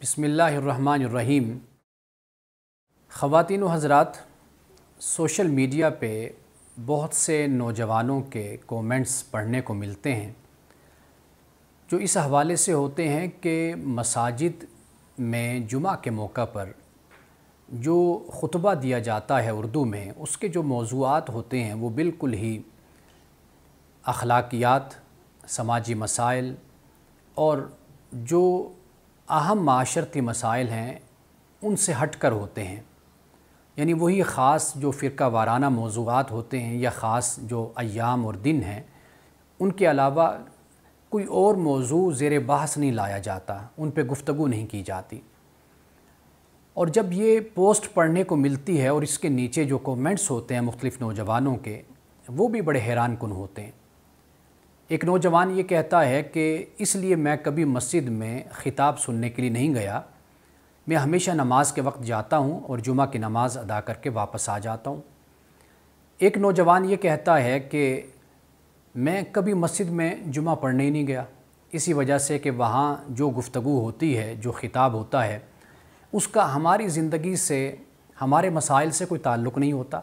بسم اللہ الرحمن الرحیم۔ خواتین و حضرات، سوشل میڈیا پہ بہت سے نوجوانوں کے کومنٹس پڑھنے کو ملتے ہیں جو اس حوالے سے ہوتے ہیں کہ مساجد میں جمعہ کے موقع پر جو خطبہ دیا جاتا ہے اردو میں، اس کے جو موضوعات ہوتے ہیں وہ بالکل ہی اخلاقیات، سماجی مسائل اور جو اہم معاشرتی مسائل ہیں ان سے ہٹ کر ہوتے ہیں، یعنی وہی خاص جو فرقہ وارانہ موضوعات ہوتے ہیں یا خاص جو ایام اور دن ہیں، ان کے علاوہ کوئی اور موضوع زیر بحث نہیں لایا جاتا، ان پہ گفتگو نہیں کی جاتی۔ اور جب یہ پوسٹ پڑھنے کو ملتی ہے اور اس کے نیچے جو کومنٹس ہوتے ہیں مختلف نوجوانوں کے، وہ بھی بڑے حیران کن ہوتے ہیں۔ ایک نوجوان یہ کہتا ہے کہ اس لیے میں کبھی مسجد میں خطاب سننے کے لیے نہیں گیا، میں ہمیشہ نماز کے وقت جاتا ہوں اور جمعہ کی نماز ادا کر کے واپس آ جاتا ہوں۔ ایک نوجوان یہ کہتا ہے کہ میں کبھی مسجد میں جمعہ پڑھنے ہی نہیں گیا، اسی وجہ سے کہ وہاں جو گفتگو ہوتی ہے، جو خطاب ہوتا ہے، اس کا ہماری زندگی سے، ہمارے مسائل سے کوئی تعلق نہیں ہوتا۔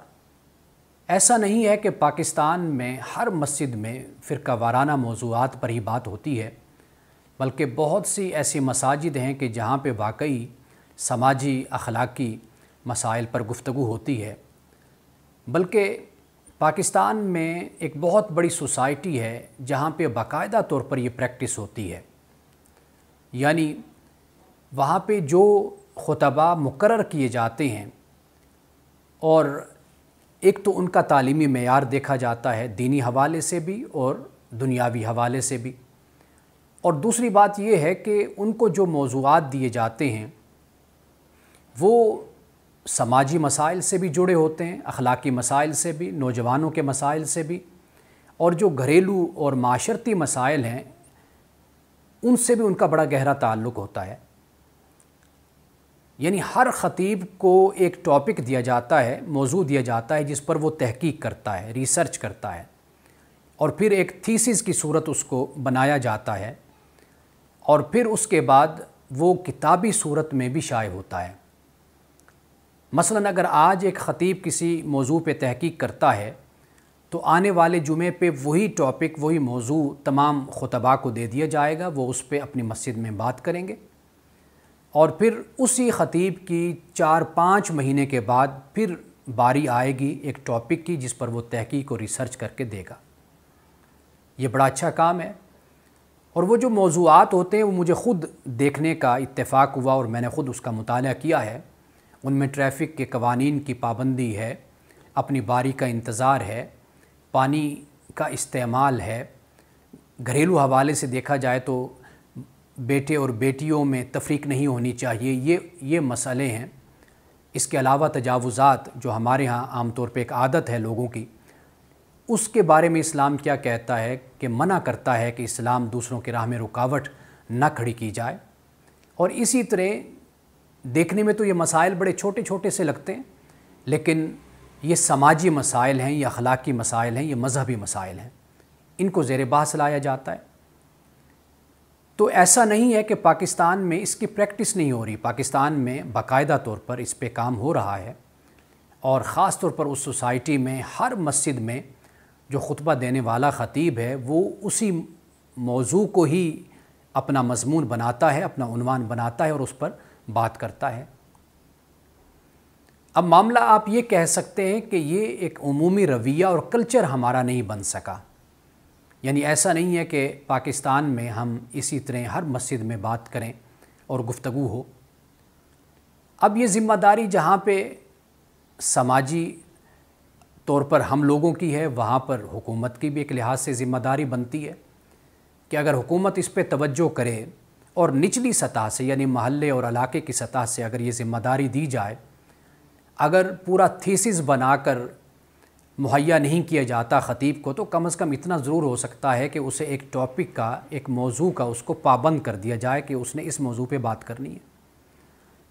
ایسا نہیں ہے کہ پاکستان میں ہر مسجد میں فرقہ وارانہ موضوعات پر ہی بات ہوتی ہے، بلکہ بہت سی ایسی مساجد ہیں کہ جہاں پہ واقعی سماجی اخلاقی مسائل پر گفتگو ہوتی ہے۔ بلکہ پاکستان میں ایک بہت بڑی سوسائٹی ہے جہاں پہ باقاعدہ طور پر یہ پریکٹس ہوتی ہے، یعنی وہاں پہ جو خطبہ مقرر کیے جاتے ہیں اور ایک تو ان کا تعلیمی معیار دیکھا جاتا ہے دینی حوالے سے بھی اور دنیاوی حوالے سے بھی، اور دوسری بات یہ ہے کہ ان کو جو موضوعات دیے جاتے ہیں وہ سماجی مسائل سے بھی جڑے ہوتے ہیں، اخلاقی مسائل سے بھی، نوجوانوں کے مسائل سے بھی، اور جو گھریلو اور معاشرتی مسائل ہیں ان سے بھی ان کا بڑا گہرا تعلق ہوتا ہے۔ یعنی ہر خطیب کو ایک ٹاپک دیا جاتا ہے، موضوع دیا جاتا ہے جس پر وہ تحقیق کرتا ہے، ریسرچ کرتا ہے، اور پھر ایک تھیسس کی صورت اس کو بنایا جاتا ہے، اور پھر اس کے بعد وہ کتابی صورت میں بھی شائع ہوتا ہے۔ مثلاً اگر آج ایک خطیب کسی موضوع پہ تحقیق کرتا ہے تو آنے والے جمعے پہ وہی ٹاپک، وہی موضوع تمام خطباء کو دے دیا جائے گا، وہ اس پہ اپنی مسجد میں بات کریں گے، اور پھر اسی خطیب کی 4-5 مہینے کے بعد پھر باری آئے گی ایک ٹاپک کی جس پر وہ تحقیق اور ریسرچ کر کے دے گا۔ یہ بڑا اچھا کام ہے، اور وہ جو موضوعات ہوتے ہیں وہ مجھے خود دیکھنے کا اتفاق ہوا اور میں نے خود اس کا مطالعہ کیا ہے۔ ان میں ٹریفک کے قوانین کی پابندی ہے، اپنی باری کا انتظار ہے، پانی کا استعمال ہے، گھریلو حوالے سے دیکھا جائے تو بیٹے اور بیٹیوں میں تفریق نہیں ہونی چاہیے، یہ مسئلے ہیں۔ اس کے علاوہ تجاوزات جو ہمارے ہاں عام طور پہ ایک عادت ہے لوگوں کی، اس کے بارے میں اسلام کیا کہتا ہے کہ منع کرتا ہے کہ اسلام دوسروں کی راہ میں رکاوٹ نہ کھڑی کی جائے۔ اور اسی طرح دیکھنے میں تو یہ مسائل بڑے چھوٹے چھوٹے سے لگتے ہیں، لیکن یہ سماجی مسائل ہیں، یہ اخلاقی مسائل ہیں، یہ مذہبی مسائل ہیں، ان کو زیر بحث لایا جاتا ہے۔ تو ایسا نہیں ہے کہ پاکستان میں اس کی پریکٹس نہیں ہو رہی، پاکستان میں باقاعدہ طور پر اس پہ کام ہو رہا ہے، اور خاص طور پر اس سوسائٹی میں ہر مسجد میں جو خطبہ دینے والا خطیب ہے وہ اسی موضوع کو ہی اپنا مضمون بناتا ہے، اپنا عنوان بناتا ہے اور اس پر بات کرتا ہے۔ اب معاملہ آپ یہ کہہ سکتے ہیں کہ یہ ایک عمومی رویہ اور کلچر ہمارا نہیں بن سکا، یعنی ایسا نہیں ہے کہ پاکستان میں ہم اسی طرح ہر مسجد میں بات کریں اور گفتگو ہو۔ اب یہ ذمہ داری جہاں پہ سماجی طور پر ہم لوگوں کی ہے، وہاں پر حکومت کی بھی ایک لحاظ سے ذمہ داری بنتی ہے کہ اگر حکومت اس پہ توجہ کرے اور نچلی سطح سے یعنی محلے اور علاقے کی سطح سے اگر یہ ذمہ داری دی جائے، اگر پورا تھیسس بنا کر مہیا نہیں کیا جاتا خطیب کو، تو کم از کم اتنا ضرور ہو سکتا ہے کہ اسے ایک ٹاپک کا، ایک موضوع کا اس کو پابند کر دیا جائے کہ اس نے اس موضوع پہ بات کرنی ہے،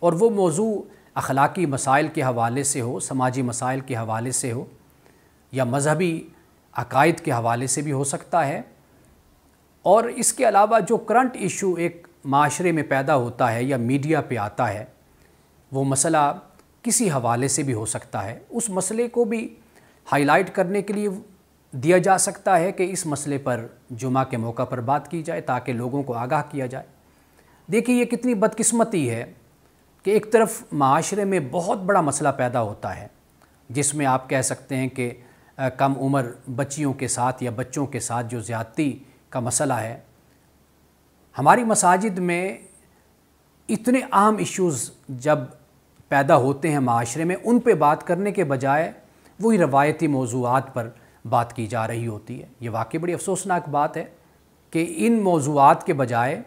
اور وہ موضوع اخلاقی مسائل کے حوالے سے ہو، سماجی مسائل کے حوالے سے ہو، یا مذہبی عقائد کے حوالے سے بھی ہو سکتا ہے، اور اس کے علاوہ جو کرنٹ ایشو ایک معاشرے میں پیدا ہوتا ہے یا میڈیا پہ آتا ہے وہ مسئلہ کسی حوالے سے بھی ہو سکتا ہے، اس مسئلے کو بھی ہائی لائٹ کرنے کے لیے دیا جا سکتا ہے کہ اس مسئلے پر جمعہ کے موقع پر بات کی جائے تاکہ لوگوں کو آگاہ کیا جائے۔ دیکھیے یہ کتنی بدقسمتی ہے کہ ایک طرف معاشرے میں بہت بڑا مسئلہ پیدا ہوتا ہے جس میں آپ کہہ سکتے ہیں کہ کم عمر بچیوں کے ساتھ یا بچوں کے ساتھ جو زیادتی کا مسئلہ ہے، ہماری مساجد میں اتنے اہم ایشوز جب پیدا ہوتے ہیں معاشرے میں، ان پہ بات کرنے کے بجائے وہی روایتی موضوعات پر بات کی جا رہی ہوتی ہے۔ یہ واقعی بڑی افسوسناک بات ہے کہ ان موضوعات کے بجائے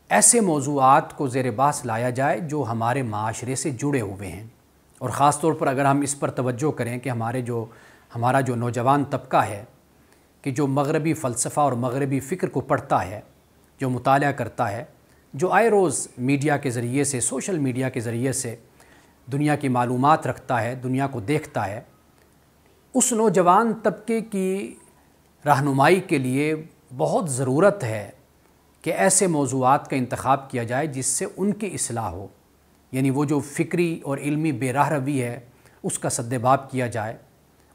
ایسے موضوعات کو زیر بحث لایا جائے جو ہمارے معاشرے سے جڑے ہوئے ہیں، اور خاص طور پر اگر ہم اس پر توجہ کریں کہ ہمارا جو نوجوان طبقہ ہے کہ جو مغربی فلسفہ اور مغربی فکر کو پڑھتا ہے، جو مطالعہ کرتا ہے، جو آئے روز میڈیا کے ذریعے سے، سوشل میڈیا کے ذریعے سے دنیا کی معلومات رکھتا ہے، دنیا کو دیکھتا ہے، اس نوجوان طبقے کی رہنمائی کے لیے بہت ضرورت ہے کہ ایسے موضوعات کا انتخاب کیا جائے جس سے ان کی اصلاح ہو، یعنی وہ جو فکری اور علمی بے راہ روی ہے اس کا سدباب کیا جائے،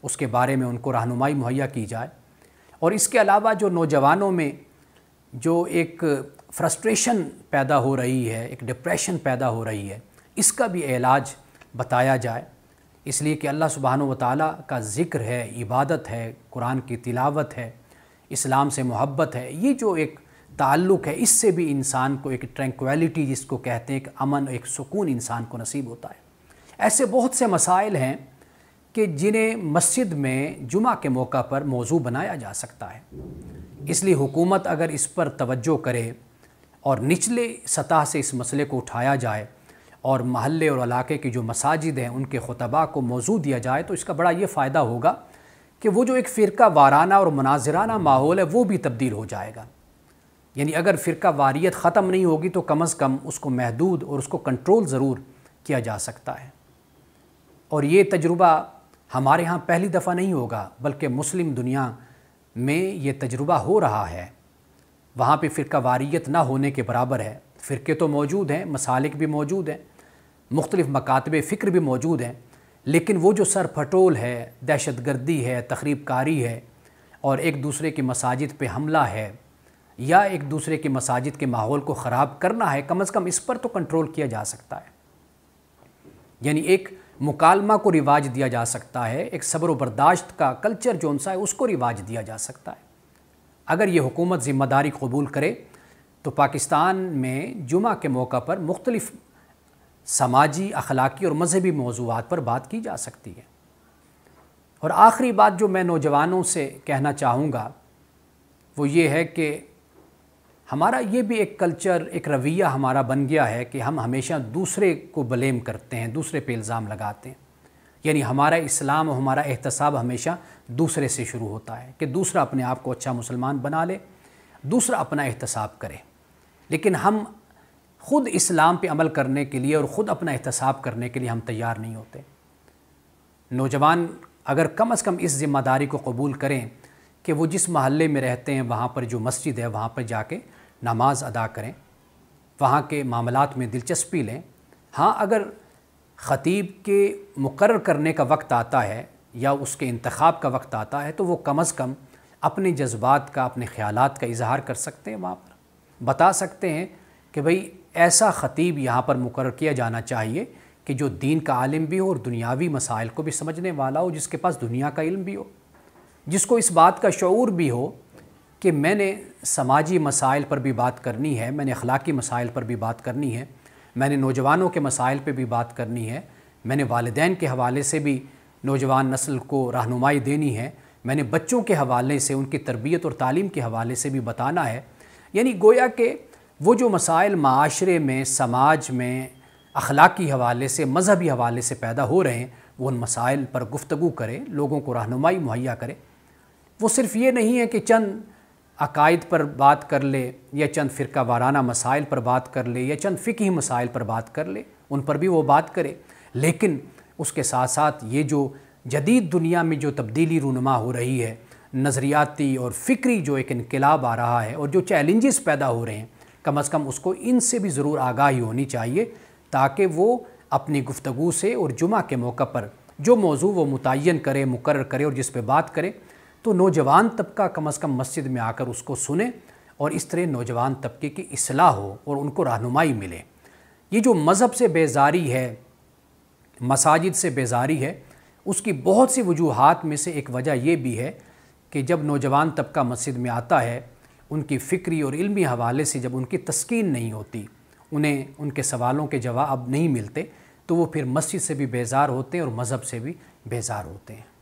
اس کے بارے میں ان کو رہنمائی مہیا کی جائے، اور اس کے علاوہ جو نوجوانوں میں جو ایک فرسٹریشن پیدا ہو رہی ہے، ایک ڈپریشن پیدا ہو رہی ہے، اس کا بھی علاج بتایا جائے، اس لیے کہ اللہ سبحانہ و تعالیٰ کا ذکر ہے، عبادت ہے، قرآن کی تلاوت ہے، اسلام سے محبت ہے، یہ جو ایک تعلق ہے اس سے بھی انسان کو ایک ٹرینکویلٹی جس کو کہتے ہیں، ایک امن، ایک سکون انسان کو نصیب ہوتا ہے۔ ایسے بہت سے مسائل ہیں کہ جنہیں مسجد میں جمعہ کے موقع پر موضوع بنایا جا سکتا ہے، اس لیے حکومت اگر اس پر توجہ کرے اور نچلے سطح سے اس مسئلے کو اٹھایا جائے اور محلے اور علاقے کی جو مساجد ہیں ان کے خطباء کو موضوع دیا جائے تو اس کا بڑا یہ فائدہ ہوگا کہ وہ جو ایک فرقہ وارانہ اور مناظرانہ ماحول ہے وہ بھی تبدیل ہو جائے گا۔ یعنی اگر فرقہ واریت ختم نہیں ہوگی تو کم از کم اس کو محدود اور اس کو کنٹرول ضرور کیا جا سکتا ہے، اور یہ تجربہ ہمارے ہاں پہلی دفعہ نہیں ہوگا بلکہ مسلم دنیا میں یہ تجربہ ہو رہا ہے۔ وہاں پہ فرقہ واریت نہ ہونے کے برابر ہے، فرقے تو موجود ہیں، مسالک بھی موجود ہیں، مختلف مکاتب فکر بھی موجود ہیں، لیکن وہ جو سر پھٹول ہے، دہشت گردی ہے، تخریب کاری ہے، اور ایک دوسرے کی مساجد پہ حملہ ہے یا ایک دوسرے کی مساجد کے ماحول کو خراب کرنا ہے، کم از کم اس پر تو کنٹرول کیا جا سکتا ہے۔ یعنی ایک مکالمہ کو رواج دیا جا سکتا ہے، ایک صبر و برداشت کا کلچر جو سا ہے اس کو رواج دیا جا سکتا ہے۔ اگر یہ حکومت ذمہ داری قبول کرے تو پاکستان میں جمعہ کے موقع پر مختلف سماجی، اخلاقی اور مذہبی موضوعات پر بات کی جا سکتی ہے۔ اور آخری بات جو میں نوجوانوں سے کہنا چاہوں گا وہ یہ ہے کہ ہمارا یہ بھی ایک کلچر، ایک رویہ ہمارا بن گیا ہے کہ ہم ہمیشہ دوسرے کو بلیم کرتے ہیں، دوسرے پہ الزام لگاتے ہیں، یعنی ہمارا اسلام اور ہمارا احتساب ہمیشہ دوسرے سے شروع ہوتا ہے کہ دوسرا اپنے آپ کو اچھا مسلمان بنا لے، دوسرا اپنا احتساب کرے، لیکن ہم خود اسلام پہ عمل کرنے کے لیے اور خود اپنا احتساب کرنے کے لیے ہم تیار نہیں ہوتے۔ نوجوان اگر کم از کم اس ذمہ داری کو قبول کریں کہ وہ جس محلے میں رہتے ہیں وہاں پر جو مسجد ہے وہاں پر جا کے نماز ادا کریں، وہاں کے معاملات میں دلچسپی لیں۔ ہاں، اگر خطیب کے مقرر کرنے کا وقت آتا ہے یا اس کے انتخاب کا وقت آتا ہے تو وہ کم از کم اپنے جذبات کا، اپنے خیالات کا اظہار کر سکتے ہیں، وہاں پر بتا سکتے ہیں کہ بھئی ایسا خطیب یہاں پر مقرر کیا جانا چاہیے کہ جو دین کا عالم بھی ہو اور دنیاوی مسائل کو بھی سمجھنے والا ہو، جس کے پاس دنیا کا علم بھی ہو، جس کو اس بات کا شعور بھی ہو کہ میں نے سماجی مسائل پر بھی بات کرنی ہے، میں نے اخلاقی مسائل پر بھی بات کرنی ہے، میں نے نوجوانوں کے مسائل پہ بھی بات کرنی ہے، میں نے والدین کے حوالے سے بھی نوجوان نسل کو رہنمائی دینی ہے، میں نے بچوں کے حوالے سے، ان کی تربیت اور تعلیم کے حوالے سے بھی بتانا ہے۔ یعنی گویا کہ وہ جو مسائل معاشرے میں، سماج میں، اخلاقی حوالے سے، مذہبی حوالے سے پیدا ہو رہے ہیں وہ ان مسائل پر گفتگو کرے، لوگوں کو رہنمائی مہیا کرے۔ وہ صرف یہ نہیں ہے کہ چند عقائد پر بات کر لے یا چند فرقہ وارانہ مسائل پر بات کر لے یا چند فقہی مسائل پر بات کر لے، ان پر بھی وہ بات کرے، لیکن اس کے ساتھ ساتھ یہ جو جدید دنیا میں جو تبدیلی رونما ہو رہی ہے، نظریاتی اور فکری جو ایک انقلاب آ رہا ہے اور جو چیلنجز پیدا ہو رہے ہیں، کم از کم اس کو ان سے بھی ضرور آگاہی ہونی چاہیے، تاکہ وہ اپنی گفتگو سے اور جمعہ کے موقع پر جو موضوع وہ متعین کرے، مقرر کرے اور جس پہ بات کرے، تو نوجوان طبقہ کم از کم مسجد میں آ کر اس کو سنے اور اس طرح نوجوان طبقے کی اصلاح ہو اور ان کو رہنمائی ملے۔ یہ جو مذہب سے بیزاری ہے، مساجد سے بیزاری ہے، اس کی بہت سی وجوہات میں سے ایک وجہ یہ بھی ہے کہ جب نوجوان طبقہ مسجد میں آتا ہے، ان کی فکری اور علمی حوالے سے جب ان کی تسکین نہیں ہوتی، انہیں ان کے سوالوں کے جواب نہیں ملتے، تو وہ پھر مسجد سے بھی بیزار ہوتے ہیں اور مذہب سے بھی بیزار ہوتے ہیں۔